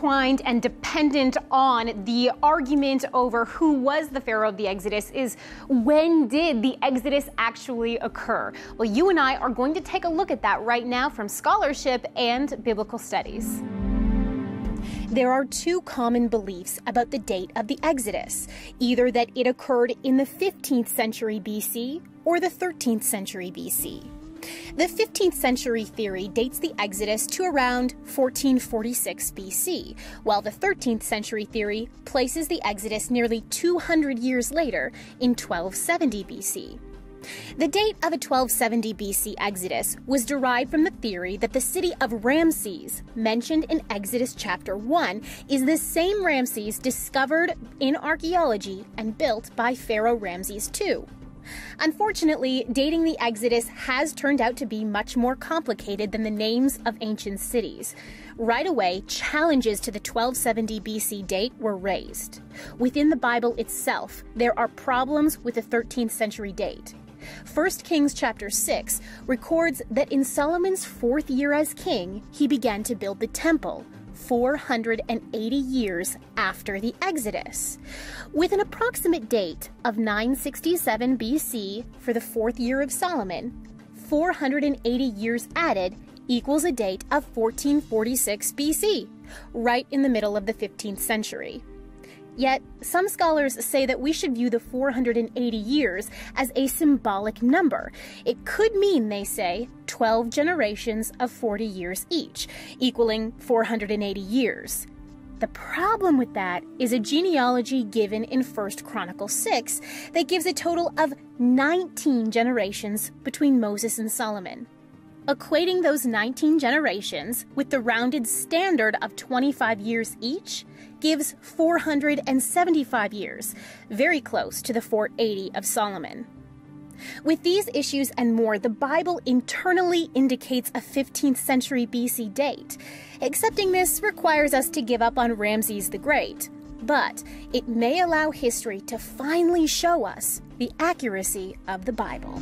intertwined and dependent on the argument over who was the Pharaoh of the Exodus is, when did the Exodus actually occur? Well, you and I are going to take a look at that right now from scholarship and biblical studies. There are two common beliefs about the date of the Exodus, either that it occurred in the 15th century BC or the 13th century BC. The 15th century theory dates the Exodus to around 1446 BC, while the 13th century theory places the Exodus nearly 200 years later in 1270 BC. The date of a 1270 BC Exodus was derived from the theory that the city of Ramesses, mentioned in Exodus chapter 1, is the same Ramesses discovered in archaeology and built by Pharaoh Ramesses II. Unfortunately, dating the Exodus has turned out to be much more complicated than the names of ancient cities. Right away, challenges to the 1270 BC date were raised. Within the Bible itself, there are problems with the 13th century date. 1 Kings chapter 6 records that in Solomon's 4th year as king, he began to build the temple, 480 years after the Exodus. With an approximate date of 967 BC for the 4th year of Solomon, 480 years added equals a date of 1446 BC, right in the middle of the 15th century. Yet, some scholars say that we should view the 480 years as a symbolic number. It could mean, they say, 12 generations of 40 years each, equaling 480 years. The problem with that is a genealogy given in 1 Chronicles 6 that gives a total of 19 generations between Moses and Solomon. Equating those 19 generations with the rounded standard of 25 years each gives 475 years, very close to the 480 of Solomon. With these issues and more, the Bible internally indicates a 15th century BC date. Accepting this requires us to give up on Ramses the Great, but it may allow history to finally show us the accuracy of the Bible.